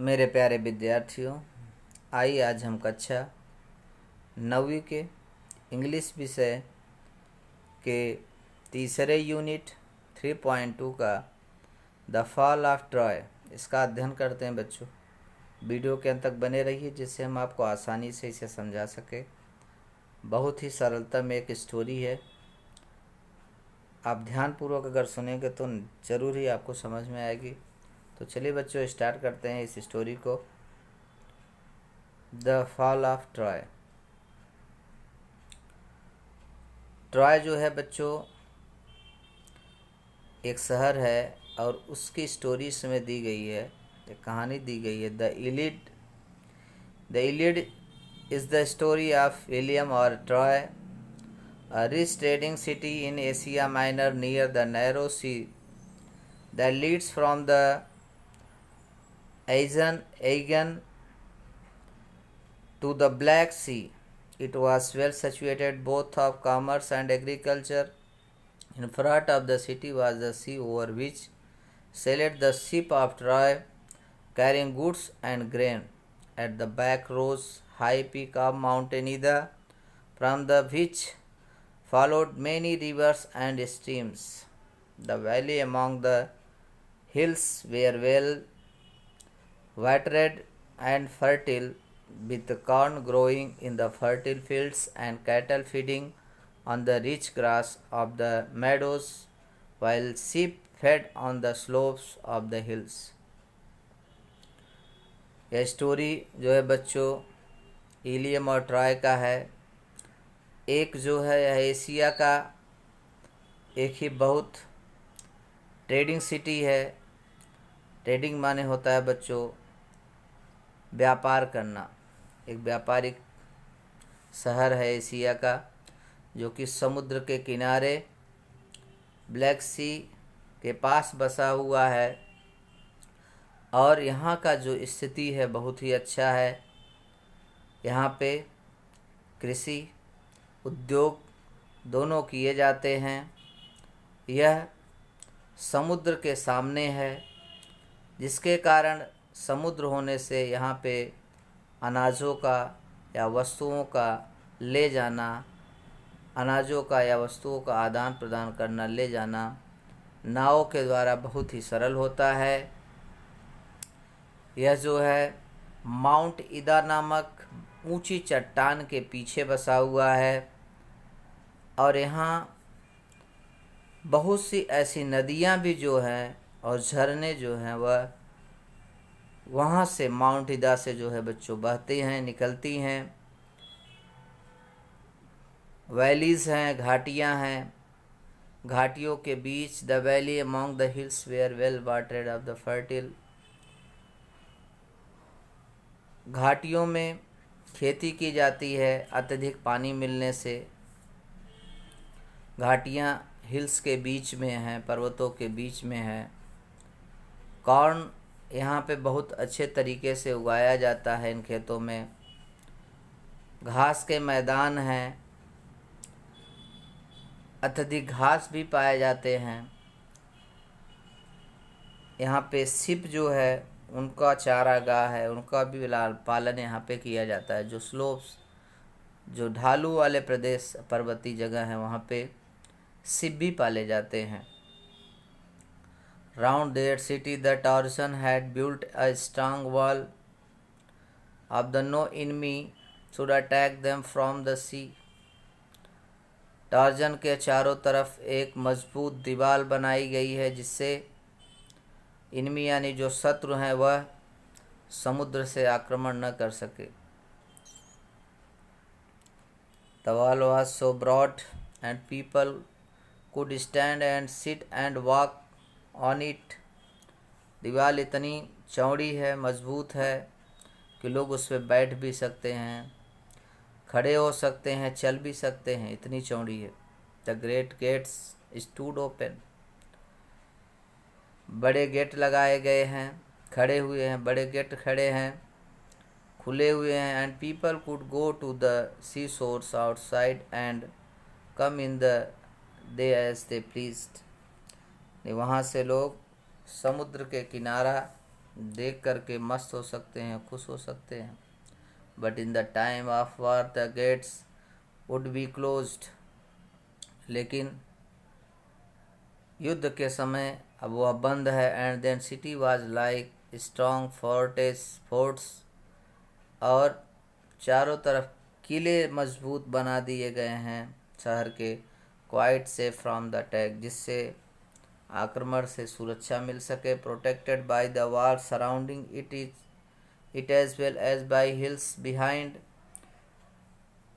मेरे प्यारे विद्यार्थियों, आइए आज हम कक्षा 9वीं के इंग्लिश विषय के तीसरे यूनिट 3.2 का द फॉल ऑफ ट्रॉय इसका अध्ययन करते हैं। बच्चों, वीडियो के अंत तक बने रहिए जिससे हम आपको आसानी से इसे समझा सके। बहुत ही सरलता में एक स्टोरी है। आप ध्यानपूर्वक अगर सुनेंगे तो ज़रूर ही आपको समझ में आएगी। तो चलिए बच्चों, स्टार्ट करते हैं इस स्टोरी को। The fall of Troy. Troy जो है बच्चों एक शहर है और उसकी स्टोरी इसमें दी गई है, एक कहानी दी गई है। The Iliad is the story of William और Troy, a rich trading city in Asia Minor near the narrow sea that leads from the Aegean to the Black Sea. It was well situated both of commerce and agriculture. In front of the city was the sea over which sailed the ship of Troy, carrying goods and grain. At the back rose high peak of Mount Ida, from the which followed many rivers and streams. The valley among the hills were well watered and fertile, with corn growing in the fertile fields and cattle feeding on the rich grass of the meadows, while sheep fed on the slopes of the hills. यह story जो है बच्चों ilium और Troy का है। एक जो है यह एशिया का एक ही बहुत ट्रेडिंग सिटी है। ट्रेडिंग माने होता है बच्चों व्यापार करना। एक व्यापारिक शहर है एशिया का जो कि समुद्र के किनारे ब्लैक सी के पास बसा हुआ है और यहाँ का जो स्थिति है बहुत ही अच्छा है। यहाँ पे कृषि उद्योग दोनों किए जाते हैं। यह समुद्र के सामने है, जिसके कारण समुद्र होने से यहाँ पे अनाजों का या वस्तुओं का ले जाना, अनाजों का या वस्तुओं का आदान प्रदान करना, ले जाना नावों के द्वारा बहुत ही सरल होता है। यह जो है माउंट इदा नामक ऊंची चट्टान के पीछे बसा हुआ है और यहाँ बहुत सी ऐसी नदियाँ भी जो हैं और झरने जो हैं वह वहाँ से माउंट इदा से जो है बच्चों बहती हैं, निकलती हैं। वैलीज़ हैं, घाटियाँ हैं। घाटियों के बीच the valley among the hills where well watered of the fertile. घाटियों में खेती की जाती है अत्यधिक पानी मिलने से। घाटियाँ हिल्स के बीच में हैं, पर्वतों के बीच में हैं। कॉर्न यहाँ पे बहुत अच्छे तरीके से उगाया जाता है इन खेतों में। घास के मैदान हैं, अत्यधिक घास भी पाए जाते हैं। यहाँ पे सिप जो है उनका चारागाह है, उनका भी पालन यहाँ पे किया जाता है। जो स्लोप्स, जो ढालू वाले प्रदेश, पर्वतीय जगह हैं, वहाँ पे सिप भी पाले जाते हैं। Round their city the Tarzan had built a strong wall of the no enemy should attack them from the sea. Torsion के चारों तरफ एक मजबूत दीवार बनाई गई है जिससे इनमी यानी जो शत्रु हैं वह समुद्र से आक्रमण न कर सके। The wall was so broad and people could stand and sit and walk on it. दीवार इतनी चौड़ी है, मजबूत है कि लोग उस पर बैठ भी सकते हैं, खड़े हो सकते हैं, चल भी सकते हैं, इतनी चौड़ी है। The great gates stood open. बड़े गेट लगाए गए हैं, खड़े हुए हैं, बड़े गेट खड़े हैं, खुले हुए हैं। And people could go to the sea shores outside and come in the they as they pleased. वहाँ से लोग समुद्र के किनारा देख करके मस्त हो सकते हैं, खुश हो सकते हैं। But in the time of war the gates would be closed, लेकिन युद्ध के समय अब वह बंद है। And then city was like strong forts, और चारों तरफ किले मजबूत बना दिए गए हैं शहर के, quite safe from the attack, जिससे आक्रमण से सुरक्षा मिल सके। Protected by the wall surrounding it as well as by hills behind,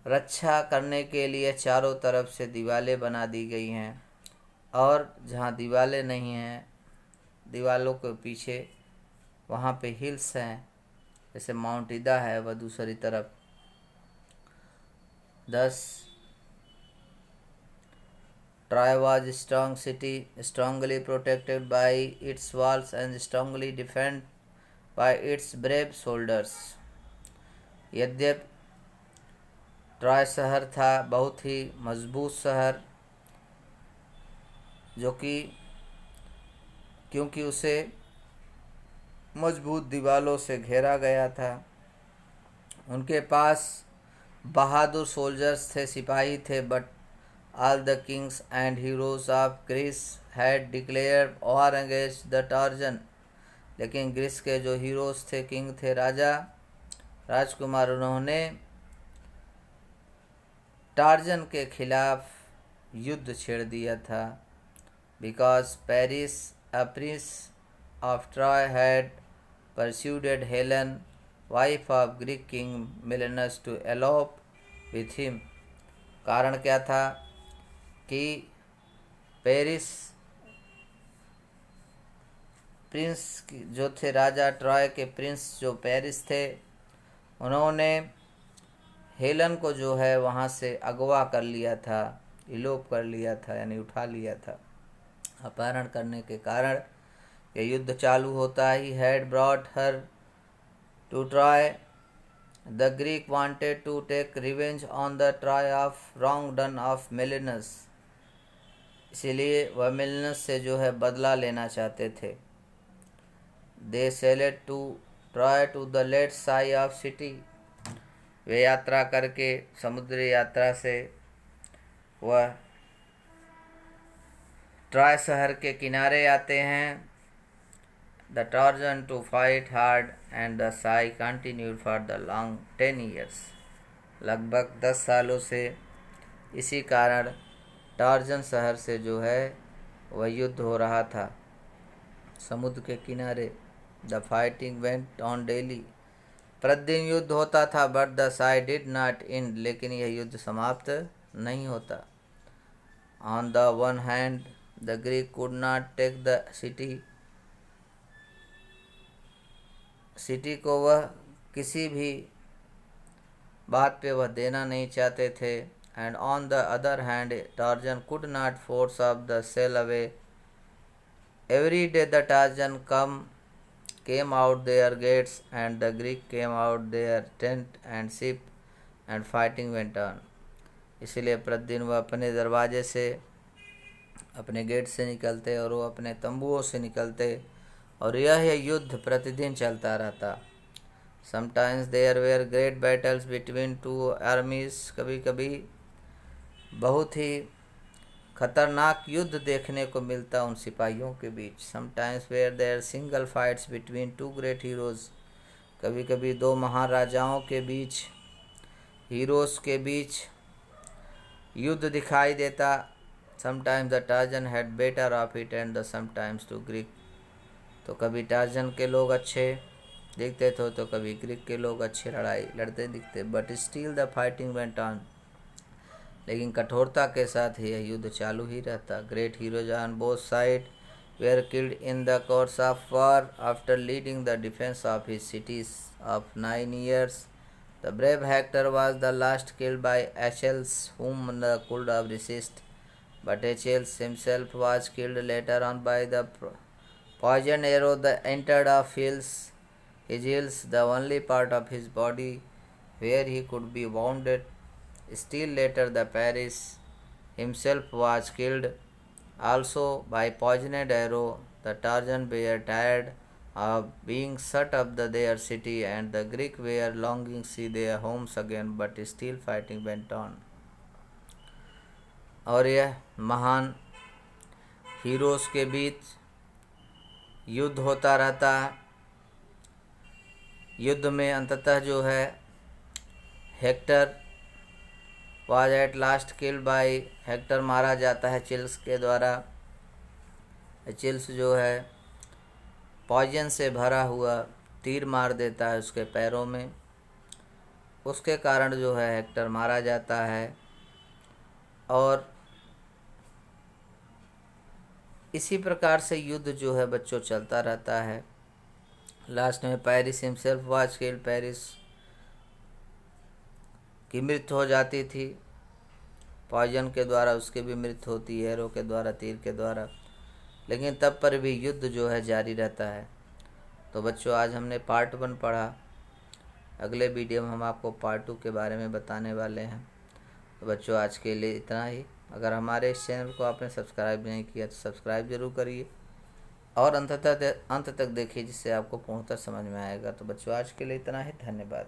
रक्षा करने के लिए चारों तरफ से दीवारें बना दी गई हैं, और जहाँ दीवारें नहीं हैं, दीवारों के पीछे वहाँ पे हिल्स हैं, जैसे माउंट ईदा है वह दूसरी तरफ। Thus, Troy was a strong city, strongly protected by its walls and strongly defended by its brave soldiers. यद्यपि ट्रॉय शहर था बहुत ही मजबूत शहर, जो कि क्योंकि उसे मजबूत दीवारों से घेरा गया था। उनके पास बहादुर सोल्जर्स थे, सिपाही थे। But all the kings and heroes of Greece had declare war against the Tarzan, लेकिन ग्रीस के जो हीरोज थे, किंग थे, राजकुमार, उन्होंने टार्जन के खिलाफ युद्ध छेड़ दिया था। Because Paris a prince of Troy had persuaded Helen, wife of Greek king Menelaus, to elope with him. कारण क्या था कि पेरिस प्रिंस जो थे, राजा ट्रॉय के प्रिंस जो पेरिस थे, उन्होंने हेलन को जो है वहाँ से अगवा कर लिया था, इलोप कर लिया था, यानी उठा लिया था। अपहरण करने के कारण ये युद्ध चालू होता ही had brought her to Troy. The Greek wanted to take revenge on the Troy of wrong done of Menelaus, इसीलिए वह मिलेनस से जो है बदला लेना चाहते थे। They sailed to Troy to the left side of city, वे यात्रा करके समुद्री यात्रा से वह ट्रॉय शहर के किनारे आते हैं। The Trojan to fight hard and the siege continued for the long 10 years, लगभग 10 सालों से इसी कारण टार्जन शहर से जो है वह युद्ध हो रहा था समुद्र के किनारे। The fighting went on daily, प्रतिदिन युद्ध होता था। But the siege did not end, लेकिन यह युद्ध समाप्त नहीं होता। On the one hand the Greek could not take the city को वह किसी भी बात पे वह देना नहीं चाहते थे। And on the other hand Trojan could not force off the sail away. Every day the Trojan came out their gates and the Greek came out their tent and ship and fighting went on. इसलिए प्रतिदिन वह अपने दरवाजे से, अपने gate से निकलते और वो अपने तंबुओं से निकलते, और यह युद्ध प्रतिदिन चलता रहता। Sometimes there were great battles between two armies, कभी कभी बहुत ही खतरनाक युद्ध देखने को मिलता उन सिपाहियों के बीच। Sometimes were there single fights between two great heroes, कभी कभी दो महाराजाओं के बीच, हीरोज के बीच युद्ध दिखाई देता। Sometimes the Trojan had better of it and the sometimes to Greek, तो कभी टार्जन के लोग अच्छे दिखते थे तो कभी ग्रीक के लोग अच्छे लड़ाई लड़ते दिखते। But still the fighting went on, लेकिन कठोरता के साथ ही यह युद्ध चालू ही रहता। Great heroes on both side where killed in the course of war after leading the defence of his cities of 9 years. The brave Hector was the last killed by Achilles, whom the could have resist, but Achilles himself was killed later on by the poisoned arrow that entered of his heels, the only part of his body where he could be wounded. Still later the Paris himself was killed also by poisoned arrow. The Tarzan bear tired being shut up their city, and the Greek were longing see their homes again, but still fighting went on. और यह महान heroes के बीच युद्ध होता रहता है। युद्ध में अंततः जो है Hector was at last killed by, Hector मारा जाता है चिल्स के द्वारा। चिल्स जो है पॉइजन से भरा हुआ तीर मार देता है उसके पैरों में, उसके कारण जो है हेक्टर मारा जाता है। और इसी प्रकार से युद्ध जो है बच्चों चलता रहता है। लास्ट में Paris himself was killed, Paris की मृत्यु हो जाती थी पॉइजन के द्वारा, उसकी भी मृत्यु होती है एरो के द्वारा, तीर के द्वारा, लेकिन तब पर भी युद्ध जो है जारी रहता है। तो बच्चों आज हमने पार्ट 1 पढ़ा, अगले वीडियो में हम आपको पार्ट 2 के बारे में बताने वाले हैं। तो बच्चों आज के लिए इतना ही। अगर हमारे इस चैनल को आपने सब्सक्राइब नहीं किया तो सब्सक्राइब जरूर करिए और अंत तक देखिए, जिससे आपको पूर्णतः समझ में आएगा। तो बच्चों आज के लिए इतना ही, धन्यवाद।